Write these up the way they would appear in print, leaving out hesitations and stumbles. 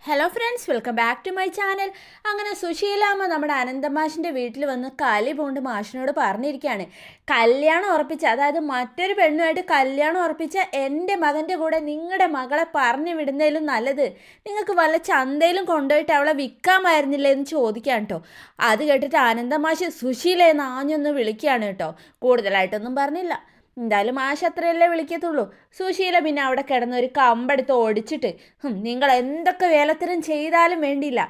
Hello friends, welcome back to my channel. അങ്ങനെ സുശീലാമ്മ നമ്മുടെ അനന്തമാഷിൻ്റെ വീട്ടിൽ വന്ന് കലി പൂണ്ട് മാഷിനോട് പറഞ്ഞിരിക്കുകയാണ്, കല്യാണം ഉറപ്പിച്ച, അതായത് മറ്റൊരു പെണ്ണുമായിട്ട് കല്യാണം ഉറപ്പിച്ച എൻ്റെ മകൻ്റെ കൂടെ നിങ്ങളുടെ മകളെ പറഞ്ഞു വിടുന്നതിലും നല്ലത് നിങ്ങൾക്ക് വല്ല ചന്തയിലും കൊണ്ടുപോയിട്ട് അവളെ വിൽക്കാമായിരുന്നില്ലേ എന്ന് ചോദിക്കാൻ കേട്ടോ. അത് കേട്ടിട്ട് അനന്തമാഷ് സുശീലയെന്ന് ആഞ്ഞൊന്ന് വിളിക്കുകയാണ് കേട്ടോ. കൂടുതലായിട്ടൊന്നും പറഞ്ഞില്ല. എന്തായാലും മാഷ് അത്രയല്ലേ വിളിക്കത്തുള്ളൂ. സുശീല പിന്നെ അവിടെ കിടന്നൊരു കമ്പെടുത്ത് ഓടിച്ചിട്ട്, നിങ്ങൾ എന്തൊക്കെ വേലത്തരം ചെയ്താലും വേണ്ടിയില്ല,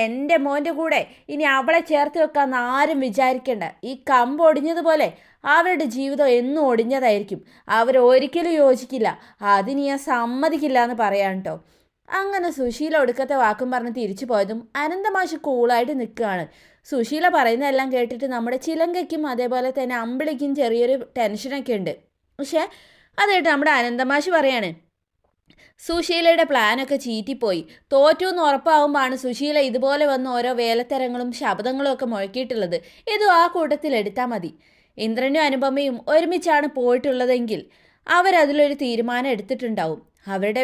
എൻ്റെ മോൻ്റെ കൂടെ ഇനി അവളെ ചേർത്ത് വെക്കാമെന്ന് ആരും വിചാരിക്കേണ്ട. ഈ കമ്പ് ഒടിഞ്ഞതുപോലെ അവരുടെ ജീവിതം എന്നും ഒടിഞ്ഞതായിരിക്കും. അവരൊരിക്കലും യോജിക്കില്ല. അതിന് ഞാൻ സമ്മതിക്കില്ല എന്ന് പറയാൻ കേട്ടോ. അങ്ങനെ സുശീല ഒടുക്കത്തെ വാക്കും പറഞ്ഞ് തിരിച്ചു പോയതും അനന്തമാഷ് കൂളായിട്ട് നിൽക്കുകയാണ്. സുശീല പറയുന്നതെല്ലാം കേട്ടിട്ട് നമ്മുടെ ചിലങ്കയ്ക്കും അതേപോലെ തന്നെ അമ്പിളിക്കും ചെറിയൊരു ടെൻഷനൊക്കെ ഉണ്ട്. പക്ഷേ അതായിട്ട് നമ്മുടെ അനന്തമാഷ് പറയാണ്, സുശീലയുടെ പ്ലാനൊക്കെ ചീറ്റിപ്പോയി, തോറ്റു എന്ന് ഉറപ്പാവുമ്പോഴാണ് സുശീല ഇതുപോലെ വന്ന് ഓരോ വേലത്തരങ്ങളും ശബ്ദങ്ങളും ഒക്കെ മുഴക്കിയിട്ടുള്ളത്. ഇതും ആ കൂട്ടത്തിൽ എടുത്താൽ മതി. ഇന്ദ്രനും അനുപമയും ഒരുമിച്ചാണ് പോയിട്ടുള്ളതെങ്കിൽ അവരതിലൊരു തീരുമാനം എടുത്തിട്ടുണ്ടാവും. അവരുടെ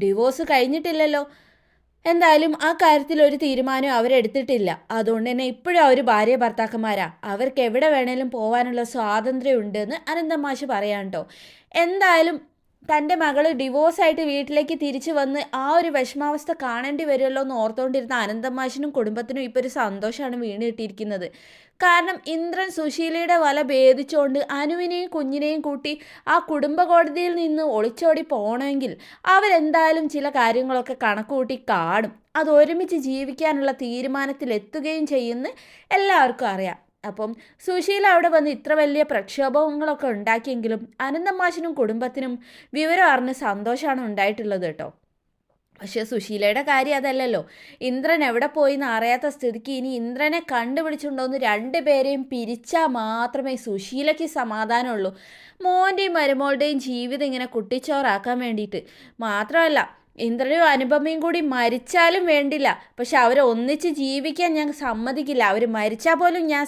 ഡിവോഴ്സ് കഴിഞ്ഞിട്ടില്ലല്ലോ. എന്തായാലും ആ കാര്യത്തിൽ ഒരു തീരുമാനം അവരെടുത്തിട്ടില്ല. അതുകൊണ്ട് തന്നെ ഇപ്പോഴും അവർ ഭാര്യ ഭർത്താക്കന്മാരാ. അവർക്ക് എവിടെ വേണേലും പോകാനുള്ള സ്വാതന്ത്ര്യം ഉണ്ടെന്ന് അനന്തമാഷ് പറയാൻ കേട്ടോ. എന്തായാലും തൻ്റെ മകൾ ഡിവോഴ്സായിട്ട് വീട്ടിലേക്ക് തിരിച്ചു വന്ന് ആ ഒരു വിഷമാവസ്ഥ കാണേണ്ടി വരുമല്ലോ എന്ന് ഓർത്തുകൊണ്ടിരുന്ന അനന്തമാഷിനും കുടുംബത്തിനും ഇപ്പോൾ ഒരു സന്തോഷമാണ് വീണ് കിട്ടിയിരിക്കുന്നത്. കാരണം ഇന്ദ്രൻ സുശീലയുടെ വല ഭേദിച്ചുകൊണ്ട് അനുവിനെയും കുഞ്ഞിനെയും കൂട്ടി ആ കുടുംബ കോടതിയിൽ നിന്ന് ഒളിച്ചോടി പോകണമെങ്കിൽ അവരെന്തായാലും ചില കാര്യങ്ങളൊക്കെ കണക്കുകൂട്ടി കാണും. അത് ഒരുമിച്ച് ജീവിക്കാനുള്ള തീരുമാനത്തിലെത്തുകയും ചെയ്യുമെന്ന് എല്ലാവർക്കും അറിയാം. അപ്പം സുശീല അവിടെ വന്ന് ഇത്ര വലിയ പ്രക്ഷോഭങ്ങളൊക്കെ ഉണ്ടാക്കിയെങ്കിലും അനന്തമാഷിനും കുടുംബത്തിനും വിവരം അറിഞ്ഞ് സന്തോഷമാണ് ഉണ്ടായിട്ടുള്ളത് കേട്ടോ. പക്ഷേ സുശീലയുടെ കാര്യം അതല്ലല്ലോ. ഇന്ദ്രൻ എവിടെ പോയി എന്ന് അറിയാത്ത സ്ഥിതിക്ക് ഇനി ഇന്ദ്രനെ കണ്ടുപിടിച്ചുകൊണ്ടോന്ന് രണ്ടുപേരെയും പിരിച്ചാൽ മാത്രമേ സുശീലയ്ക്ക് സമാധാനമുള്ളൂ. മോൻ്റെയും മരുമോളുടെയും ജീവിതം ഇങ്ങനെ കുട്ടിച്ചോറാക്കാൻ വേണ്ടിയിട്ട്. മാത്രമല്ല, ഇന്ദ്രനും അനുപമയും കൂടി മരിച്ചാലും വേണ്ടില്ല, പക്ഷെ അവരൊന്നിച്ച് ജീവിക്കാൻ ഞാൻ സമ്മതിക്കില്ല. അവർ മരിച്ചാൽ പോലും ഞാൻ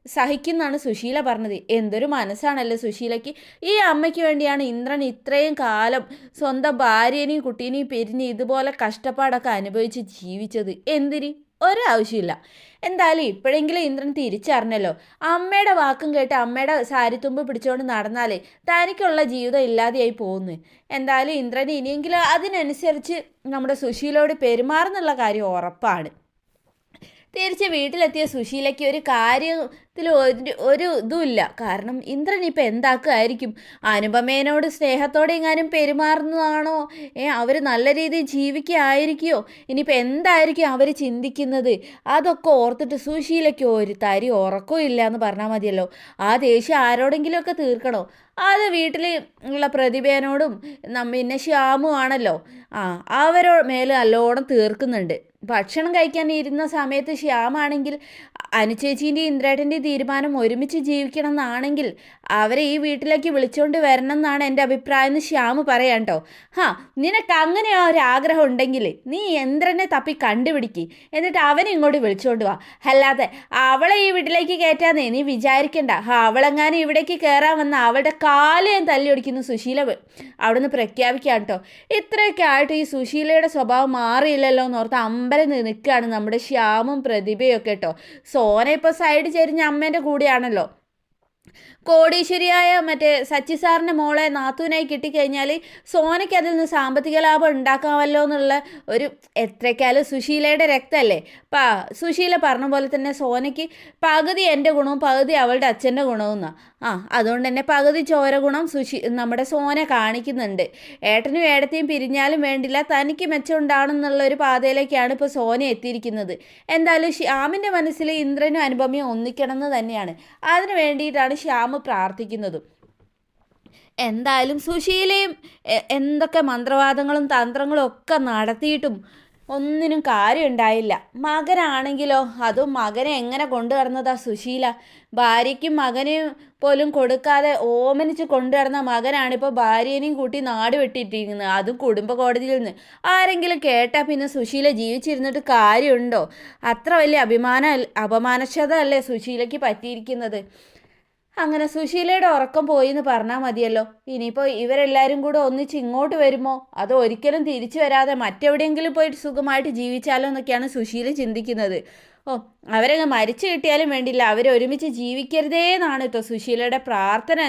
സഹിക്കുന്നതാണ് സുശീല പറഞ്ഞത്. എന്തൊരു മനസ്സാണല്ലോ സുശീലയ്ക്ക്. ഈ അമ്മയ്ക്ക് വേണ്ടിയാണ് ഇന്ദ്രൻ ഇത്രയും കാലം സ്വന്തം ഭാര്യേനെയും കുട്ടീനെയും പിരിഞ്ഞ് ഇതുപോലെ കഷ്ടപ്പാടൊക്കെ അനുഭവിച്ച് ജീവിച്ചത്. എന്തിന്? ഒരാവശ്യമില്ല. എന്തായാലും ഇപ്പോഴെങ്കിലും ഇന്ദ്രൻ തിരിച്ചറിഞ്ഞല്ലോ. അമ്മയുടെ വാക്കും കേട്ട് അമ്മയുടെ സാരിത്തുമ്പ് പിടിച്ചുകൊണ്ട് നടന്നാലേ തനിക്കുള്ള ജീവിതം ഇല്ലാതെയായി പോകുന്നു. എന്തായാലും ഇന്ദ്രൻ ഇനിയെങ്കിലും അതിനനുസരിച്ച് നമ്മുടെ സുശീലയോട് പെരുമാറുന്നുള്ള കാര്യം ഉറപ്പാണ്. തിരിച്ച് വീട്ടിലെത്തിയ സുശീലയ്ക്ക് ഒരു കാര്യത്തിൽ ഒരു ഇതുമില്ല. കാരണം ഇന്ദ്രൻ ഇപ്പം എന്താക്കുമായിരിക്കും? അനുപമേനോട് സ്നേഹത്തോടെ എങ്ങാനും പെരുമാറുന്നതാണോ? അവർ നല്ല രീതിയിൽ ജീവിക്കുകയായിരിക്കുമോ? ഇനിയിപ്പോൾ എന്തായിരിക്കും അവർ ചിന്തിക്കുന്നത്? അതൊക്കെ ഓർത്തിട്ട് സുശീലയ്ക്ക് ഒരു തരി ഉറക്കവും ഇല്ല എന്ന് പറഞ്ഞാൽ മതിയല്ലോ. ആ ദേഷ്യം ആരോടെങ്കിലുമൊക്കെ തീർക്കണോ? അത് വീട്ടിൽ ഉള്ള പ്രതിഭേനോടും പിന്നെ ശ്യാമും ആണല്ലോ. അവരോ മേലെ നല്ലോണം തീർക്കുന്നുണ്ട്. ഭക്ഷണം കഴിക്കാൻ ഇരുന്ന സമയത്ത് ശ്യാമാണെങ്കിൽ അനുചേച്ചീൻ്റെയും ഇന്ദ്രേട്ടൻ്റെയും തീരുമാനം ഒരുമിച്ച് ജീവിക്കണം എന്നാണെങ്കിൽ അവരെ ഈ വീട്ടിലേക്ക് വിളിച്ചുകൊണ്ട് വരണം എന്നാണ് എൻ്റെ അഭിപ്രായം എന്ന് ശ്യാമ് പറയാം കേട്ടോ. നിനക്ക് അങ്ങനെ ഒരാഗ്രഹം ഉണ്ടെങ്കിൽ നീ ഇന്ദ്രനെ തപ്പി കണ്ടുപിടിക്ക്, എന്നിട്ട് അവനെ ഇങ്ങോട്ട് വിളിച്ചുകൊണ്ട് വാ. അല്ലാതെ അവളെ ഈ വീട്ടിലേക്ക് കയറ്റാന്നേ നീ വിചാരിക്കണ്ട. അവളെങ്ങാനും ഇവിടേക്ക് കയറാൻ വന്ന അവളുടെ കാല് ഞാൻ തല്ലി ഒടിക്കുന്നു സുശീല അവിടുന്ന് പ്രഖ്യാപിക്കാം കേട്ടോ. ഇത്രയൊക്കെ ആയിട്ട് ഈ സുശീലയുടെ സ്വഭാവം മാറിയില്ലല്ലോ എന്നോർത്ത് അമ്പലം നിൽക്കുകയാണ് നമ്മുടെ ശ്യാമും പ്രതിഭയും ഒക്കെ കേട്ടോ. സോന ഇപ്പോൾ സൈഡ് ചെരിഞ്ഞ അമ്മേൻ്റെ കൂടെയാണല്ലോ. കോടീശ്വരിയായ മറ്റേ സച്ചി സാറിൻ്റെ മോളെ നാത്തൂനായി കിട്ടിക്കഴിഞ്ഞാൽ സോനയ്ക്ക് അതിൽ നിന്ന് സാമ്പത്തിക ലാഭം ഉണ്ടാക്കാമല്ലോ എന്നുള്ള ഒരു, എത്രയ്ക്കാലും സുശീലയുടെ രക്തമല്ലേ. സുശീല പറഞ്ഞ പോലെ തന്നെ സോനയ്ക്ക് പകുതി എൻ്റെ ഗുണവും പകുതി അവളുടെ അച്ഛൻ്റെ ഗുണവും എന്നാണ്. അതുകൊണ്ട് തന്നെ പകുതി ചോര ഗുണം നമ്മുടെ സോന കാണിക്കുന്നുണ്ട്. ഏട്ടനും ഏടത്തെയും പിരിഞ്ഞാലും വേണ്ടില്ല, തനിക്ക് മെച്ചമുണ്ടാണെന്നുള്ള ഒരു പാതയിലേക്കാണ് ഇപ്പോൾ സോന എത്തിയിരിക്കുന്നത്. എന്തായാലും ശ്യാമിൻ്റെ മനസ്സിൽ ഇന്ദ്രനും അനുപമയും ഒന്നിക്കണം എന്ന് തന്നെയാണ്. അതിന് വേണ്ടിയിട്ടാണ് ശ്യാം പ്രാർത്ഥിക്കുന്നതും. എന്തായാലും സുശീലയും എന്തൊക്കെ മന്ത്രവാദങ്ങളും തന്ത്രങ്ങളും ഒക്കെ നടത്തിയിട്ടും ഒന്നിനും കാര്യം ഉണ്ടായില്ല. മകനാണെങ്കിലോ, അതും മകനെ എങ്ങനെ കൊണ്ടുവരുന്നതാ സുശീല. ഭാര്യയ്ക്കും മകനെയും പോലും കൊടുക്കാതെ ഓമനിച്ച് കൊണ്ടുവരുന്ന മകനാണിപ്പോൾ ഭാര്യേനെയും കൂട്ടി നാട് വെട്ടിയിട്ടിരിക്കുന്നത്, അതും കുടുംബ കോടതിയിൽ നിന്ന്. ആരെങ്കിലും കേട്ടാൽ പിന്നെ സുശീല ജീവിച്ചിരുന്നിട്ട് കാര്യമുണ്ടോ? അത്ര വലിയ അപമാനക്ഷത അല്ലേ സുശീലയ്ക്ക് പറ്റിയിരിക്കുന്നത്. അങ്ങനെ സുശീലയുടെ ഉറക്കം പോയി എന്ന് പറഞ്ഞാൽ മതിയല്ലോ. ഇനിയിപ്പോൾ ഇവരെല്ലാവരും കൂടെ ഒന്നിച്ച് ഇങ്ങോട്ട് വരുമോ, അതോ ഒരിക്കലും തിരിച്ചു വരാതെ മറ്റെവിടെയെങ്കിലും പോയിട്ട് സുഖമായിട്ട് ജീവിച്ചാലോ എന്നൊക്കെയാണ് സുശീല ചിന്തിക്കുന്നത്. ഓ, അവരങ്ങ് മരിച്ചു കിട്ടിയാലും വേണ്ടില്ല, അവരൊരുമിച്ച് ജീവിക്കരുതേ എന്നാണ് കേട്ടോ സുശീലയുടെ പ്രാർത്ഥന.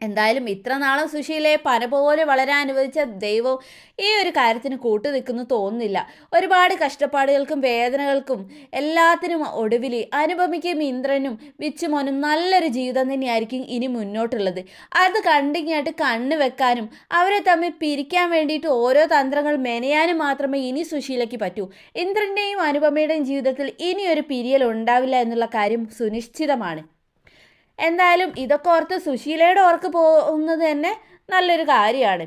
എന്തായാലും ഇത്ര നാളും സുശീലയെ പന പോലെ വളരാൻ അനുവദിച്ച ദൈവം ഈ ഒരു കാര്യത്തിന് കൂട്ടു നിൽക്കുന്നു തോന്നുന്നില്ല. ഒരുപാട് കഷ്ടപ്പാടുകൾക്കും വേദനകൾക്കും എല്ലാത്തിനും ഒടുവിൽ അനുപമയ്ക്കും ഇന്ദ്രനും വിച്ചുമോനും നല്ലൊരു ജീവിതം തന്നെയായിരിക്കും ഇനി മുന്നോട്ടുള്ളത്. അത് കണ്ടിങ്ങായിട്ട് കണ്ണു വെക്കാനും അവരെ തമ്മിൽ പിരിക്കാൻ വേണ്ടിയിട്ട് ഓരോ തന്ത്രങ്ങൾ മെനയാനും മാത്രമേ ഇനി സുശീലയ്ക്ക് പറ്റൂ. ഇന്ദ്രൻ്റെയും അനുപമയുടെയും ജീവിതത്തിൽ ഇനിയൊരു പിരിയൽ ഉണ്ടാവില്ല എന്നുള്ള കാര്യം സുനിശ്ചിതമാണ്. എന്തായാലും ഇതൊക്കെ ഓർത്ത് സുശീലയുടെ ഓർക്ക് പോകുന്നത് തന്നെ നല്ലൊരു കാര്യമാണ്.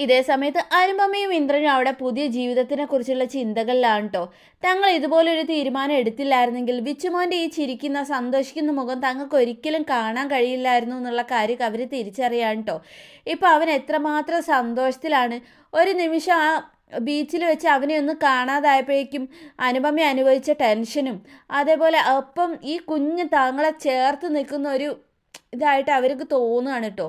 ഇതേ സമയത്ത് അനുപമയും ഇന്ദ്രനും അവിടെ പുതിയ ജീവിതത്തിനെ കുറിച്ചുള്ള ചിന്തകളിലാണ് കേട്ടോ. തങ്ങൾ ഇതുപോലൊരു തീരുമാനം എടുത്തില്ലായിരുന്നെങ്കിൽ വിച്ചുമോൻ്റെ ഈ ചിരിക്കുന്ന സന്തോഷിക്കുന്ന മുഖം തങ്ങൾക്ക് ഒരിക്കലും കാണാൻ കഴിയില്ലായിരുന്നു എന്നുള്ള കാര്യം അവർ തിരിച്ചറിയാൻ കേട്ടോ. ഇപ്പോൾ അവൻ എത്രമാത്രം സന്തോഷത്തിലാണ്. ഒരു നിമിഷം ആ ബീച്ചിൽ വെച്ച് അവനെ ഒന്ന് കാണാതായപ്പോഴേക്കും അനുപമ അനുഭവിച്ച ടെൻഷനും അതേപോലെ ഒപ്പം ഈ കുഞ്ഞ് താങ്കളെ ചേർത്ത് നിൽക്കുന്ന ഒരു ഇതായിട്ട് അവർക്ക് തോന്നുകയാണ് കേട്ടോ.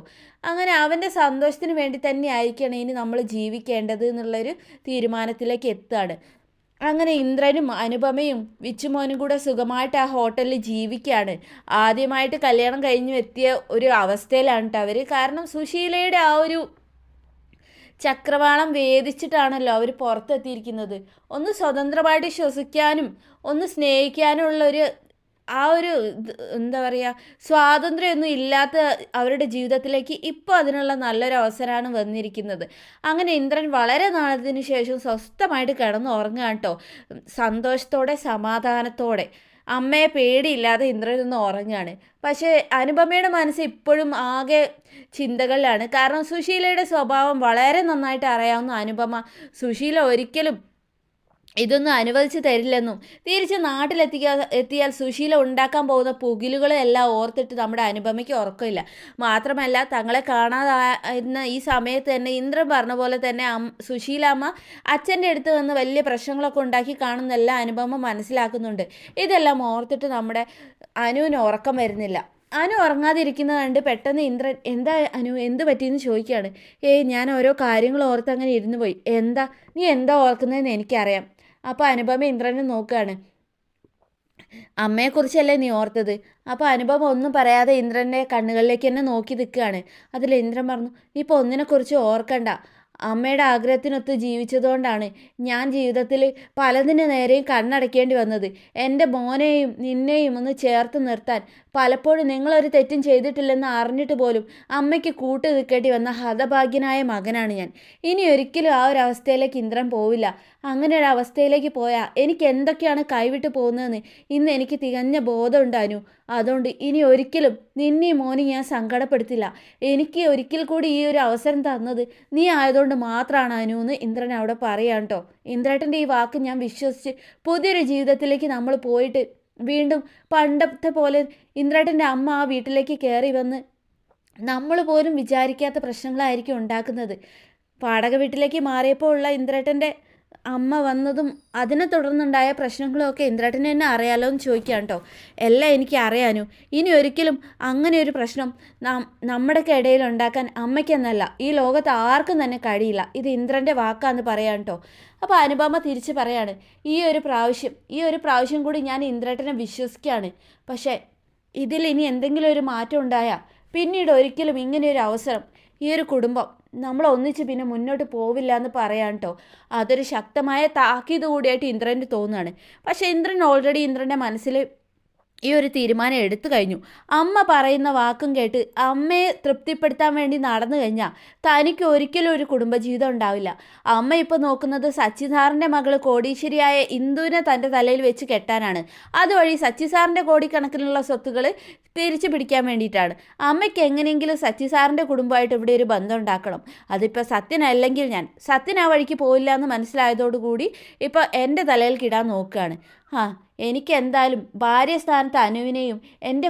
അങ്ങനെ അവൻ്റെ സന്തോഷത്തിന് വേണ്ടി തന്നെ ആയിരിക്കണം ഇനി നമ്മൾ ജീവിക്കേണ്ടത് എന്നുള്ളൊരു തീരുമാനത്തിലേക്ക് എത്തുകയാണ്. അങ്ങനെ ഇന്ദ്രനും അനുപമയും വിച്ചുമോനും കൂടെ സുഖമായിട്ട് ആ ഹോട്ടലിൽ ജീവിക്കുകയാണ്. ആദ്യമായിട്ട് കല്യാണം കഴിഞ്ഞു എത്തിയ ഒരു അവസ്ഥയിലാണ് കേട്ടോ അവർ. കാരണം സുശീലയുടെ ആ ഒരു ചക്രവാളം വേദിച്ചിട്ടാണല്ലോ അവർ പുറത്തെത്തിയിരിക്കുന്നത്. ഒന്ന് സ്വതന്ത്രമായിട്ട് ശ്വസിക്കാനും ഒന്ന് സ്നേഹിക്കാനുമുള്ളൊരു ആ ഒരു എന്താ പറയുക സ്വാതന്ത്ര്യമൊന്നും ഇല്ലാത്ത അവരുടെ ജീവിതത്തിലേക്ക് ഇപ്പോൾ അതിനുള്ള നല്ലൊരു അവസരമാണ് വന്നിരിക്കുന്നത്. അങ്ങനെ ഇന്ദ്രൻ വളരെ നാളത്തിന് ശേഷം സ്വസ്ഥമായിട്ട് കിടന്ന് ഉറങ്ങുക കേട്ടോ. സന്തോഷത്തോടെ സമാധാനത്തോടെ അമ്മയെ പേടിയില്ലാതെ ഇന്ദ്രൻ ഒന്ന് ഉറങ്ങുകയാണ്. പക്ഷേ അനുപമയുടെ മനസ്സ് ഇപ്പോഴും ആകെ ചിന്തകളിലാണ്. കാരണം സുശീലയുടെ സ്വഭാവം വളരെ നന്നായിട്ട് അറിയാവുന്ന അനുപമ സുശീല ഒരിക്കലും ഇതൊന്നും അനുവദിച്ച് തരില്ലെന്നും തിരിച്ച് എത്തിയാൽ സുശീല ഉണ്ടാക്കാൻ പോകുന്ന പുകിലുകളെല്ലാം ഓർത്തിട്ട് നമ്മുടെ അനുപമയ്ക്ക് ഉറക്കമില്ല. മാത്രമല്ല തങ്ങളെ കാണാതായിരുന്ന ഈ സമയത്ത് തന്നെ ഇന്ദ്രൻ പറഞ്ഞ പോലെ തന്നെ സുശീലാമ്മ അച്ഛൻ്റെ അടുത്ത് വന്ന് വലിയ പ്രശ്നങ്ങളൊക്കെ ഉണ്ടാക്കി കാണുന്നെല്ലാം അനുപമ മനസ്സിലാക്കുന്നുണ്ട്. ഇതെല്ലാം ഓർത്തിട്ട് നമ്മുടെ അനുവിന് ഉറക്കം വരുന്നില്ല. അനു ഉറങ്ങാതിരിക്കുന്നത് കണ്ട് പെട്ടെന്ന് ഇന്ദ്രൻ എന്താ അനു എന്ത് പറ്റിയെന്ന് ചോദിക്കുകയാണ്. ഞാൻ ഓരോ കാര്യങ്ങൾ ഓർത്ത് അങ്ങനെ ഇരുന്ന് പോയി. നീ എന്താ ഓർക്കുന്നതെന്ന് എനിക്കറിയാം. അപ്പോൾ അനുപമ ഇന്ദ്രനെ നോക്കുകയാണ്. അമ്മയെക്കുറിച്ചല്ലേ നീ ഓർത്തത്? അപ്പോൾ അനുപമ ഒന്നും പറയാതെ ഇന്ദ്രൻ്റെ കണ്ണുകളിലേക്ക് തന്നെ നോക്കി നിൽക്കുകയാണ്. അതിൽ ഇന്ദ്രൻ പറഞ്ഞു, ഇപ്പോൾ ഒന്നിനെക്കുറിച്ച് ഓർക്കണ്ട. അമ്മയുടെ ആഗ്രഹത്തിനൊത്ത് ജീവിച്ചതുകൊണ്ടാണ് ഞാൻ ജീവിതത്തിൽ പലതിന് നേരെയും കണ്ണടയ്ക്കേണ്ടി വന്നത്. എൻ്റെ മോനെയും നിന്നെയും ഒന്ന് ചേർത്ത് നിർത്താൻ പലപ്പോഴും നിങ്ങളൊരു തെറ്റും ചെയ്തിട്ടില്ലെന്ന് അറിഞ്ഞിട്ട് പോലും അമ്മയ്ക്ക് കൂട്ടു നിൽക്കേണ്ടി വന്ന ഹതഭാഗ്യനായ മകനാണ് ഞാൻ. ഇനി ഒരിക്കലും ആ ഒരു അവസ്ഥയിലേക്ക് ഇന്ദ്രൻ പോവില്ല. അങ്ങനെ ഒരു അവസ്ഥയിലേക്ക് പോയാൽ എനിക്ക് എന്തൊക്കെയാണ് കൈവിട്ട് പോകുന്നതെന്ന് ഇന്ന് എനിക്ക് തികഞ്ഞ ബോധമുണ്ടാനു. അതുകൊണ്ട് ഇനി ഒരിക്കലും നിന്നെയും മോനെ ഞാൻ സങ്കടപ്പെടുത്തില്ല. എനിക്ക് ഒരിക്കൽ കൂടി ഈ ഒരു അവസരം തന്നത് നീ ആയതുകൊണ്ട് മാത്രമാണ് അനു എന്ന് ഇന്ദ്രൻ അവിടെ പറയാം കേട്ടോ. ഇന്ദ്രേട്ടൻ്റെ ഈ വാക്ക് ഞാൻ വിശ്വസിച്ച് പുതിയൊരു ജീവിതത്തിലേക്ക് നമ്മൾ പോയിട്ട് വീണ്ടും പണ്ടത്തെ പോലെ ഇന്ദ്രേട്ടൻ്റെ അമ്മ ആ വീട്ടിലേക്ക് കയറി വന്ന് നമ്മൾ പോലും വിചാരിക്കാത്ത പ്രശ്നങ്ങളായിരിക്കും ഉണ്ടാക്കുന്നത്. വാടക വീട്ടിലേക്ക് മാറിയപ്പോൾ ഉള്ള ഇന്ദ്രേട്ടൻ്റെ അമ്മ വന്നതും അതിനെ തുടർന്നുണ്ടായ പ്രശ്നങ്ങളുമൊക്കെ ഇന്ദ്രേട്ടന് തന്നെ അറിയാലോ എന്ന് ചോദിക്കാം കേട്ടോ. എല്ലാം എനിക്ക് അറിയാനു. ഇനി ഒരിക്കലും അങ്ങനെ ഒരു പ്രശ്നം നമ്മുടെ ഇടയിൽ ഉണ്ടാക്കാൻ അമ്മയ്ക്കെന്നല്ല ഈ ലോകത്ത് ആർക്കും തന്നെ കഴിയില്ല. ഇത് ഇന്ദ്രൻ്റെ വാക്കാന്ന് പറയാം കേട്ടോ. അപ്പോൾ അനുപമ തിരിച്ച് പറയാണ്, ഈ ഒരു പ്രാവശ്യം കൂടി ഞാൻ ഇന്ദ്രേട്ടനെ വിശ്വസിക്കുകയാണ്. പക്ഷേ ഇതിൽ ഇനി എന്തെങ്കിലും ഒരു മാറ്റം ഉണ്ടായാൽ പിന്നീട് ഒരിക്കലും ഇങ്ങനെയൊരു അവസരം ഈ ഒരു കുടുംബം നമ്മൾ ഒന്നിച്ച് പിന്നെ മുന്നോട്ട് പോവില്ല എന്ന് പറയാൻ കേട്ടോ. അതൊരു ശക്തമായ താക്കീത് കൂടിയായിട്ട് ഇന്ദ്രന് തോന്നുകയാണ്. പക്ഷേ ഇന്ദ്രൻ ഓൾറെഡി ഇന്ദ്രൻ്റെ മനസ്സിൽ ഈ ഒരു തീരുമാനം എടുത്തു കഴിഞ്ഞു. അമ്മ പറയുന്ന വാക്കും കേട്ട് അമ്മയെ തൃപ്തിപ്പെടുത്താൻ വേണ്ടി നടന്നു കഴിഞ്ഞാൽ തനിക്ക് ഒരിക്കലും ഒരു കുടുംബജീവിതം ഉണ്ടാവില്ല. അമ്മ ഇപ്പോൾ നോക്കുന്നത് സച്ചിസാറിൻ്റെ മകൾ കോടീശ്വരിയായ ഇന്ദുവിനെ തൻ്റെ തലയിൽ വെച്ച് കെട്ടാനാണ്. അതുവഴി സച്ചിസാറിൻ്റെ കോടിക്കണക്കിനുള്ള സ്വത്തുകൾ തിരിച്ചു പിടിക്കാൻ വേണ്ടിയിട്ടാണ്. അമ്മയ്ക്ക് എങ്ങനെയെങ്കിലും സച്ചിസാറിൻ്റെ കുടുംബമായിട്ട് ഇവിടെ ഒരു ബന്ധം ഉണ്ടാക്കണം. അതിപ്പോൾ സത്യനല്ലെങ്കിൽ സത്യൻ ആ വഴിക്ക് പോയില്ല എന്ന് മനസ്സിലായതോടുകൂടി ഇപ്പോൾ എൻ്റെ തലയിൽ കിടാൻ നോക്കുകയാണ്. എനിക്ക് എന്തായാലും ഭാര്യസ്ഥാനത്ത് അനുവിനെയും എൻ്റെ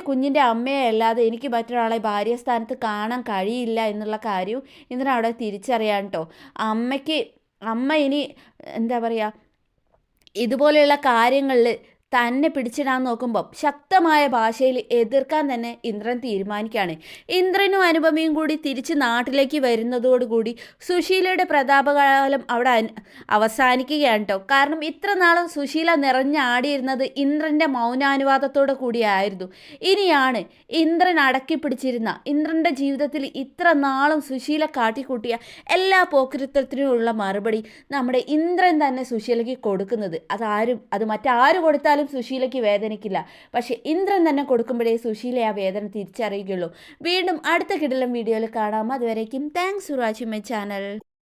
കുഞ്ഞിൻ്റെ അമ്മയെ അല്ലാതെ എനിക്ക് മറ്റൊരാളെ ഭാര്യസ്ഥാനത്ത് കാണാൻ കഴിയില്ല എന്നുള്ള കാര്യവും ഇതിനവിടെ തിരിച്ചറിയാൻ കേട്ടോ. അമ്മ ഇനി എന്താ പറയുക ഇതുപോലെയുള്ള കാര്യങ്ങളിൽ തന്നെ പിടിച്ചിടാൻ നോക്കുമ്പോൾ ശക്തമായ ഭാഷയിൽ എതിർക്കാൻ തന്നെ ഇന്ദ്രൻ തീരുമാനിക്കുകയാണ്. ഇന്ദ്രനും അനുപമയും കൂടി തിരിച്ച് നാട്ടിലേക്ക് വരുന്നതോടുകൂടി സുശീലയുടെ പ്രതാപകാലം അവിടെ അവസാനിക്കുകയാണ് കേട്ടോ. കാരണം ഇത്ര നാളും സുശീല നിറഞ്ഞാടിയിരുന്നത് ഇന്ദ്രൻ്റെ മൗനാനുവാദത്തോടു കൂടിയായിരുന്നു. ഇനിയാണ് ഇന്ദ്രൻ അടക്കി പിടിച്ചിരുന്ന, ഇന്ദ്രൻ്റെ ജീവിതത്തിൽ ഇത്ര നാളും സുശീല കാട്ടിക്കൂട്ടിയ എല്ലാ പോക്കരിത്തത്തിനുമുള്ള മറുപടി നമ്മുടെ ഇന്ദ്രൻ തന്നെ സുശീലയ്ക്ക് കൊടുക്കുന്നത്. അത് മറ്റാര് കൊടുത്താലും സുശീലയ്ക്ക് വേദനിക്കില്ല. പക്ഷെ ഇന്ദ്രൻ തന്നെ കൊടുക്കുമ്പോഴേ സുശീല ആ വേദന തിരിച്ചറിയുകയുള്ളൂ. വീണ്ടും അടുത്ത കിടിലൻ വീഡിയോയിൽ കാണാം. അതുവരേക്കും thanks for watching my channel.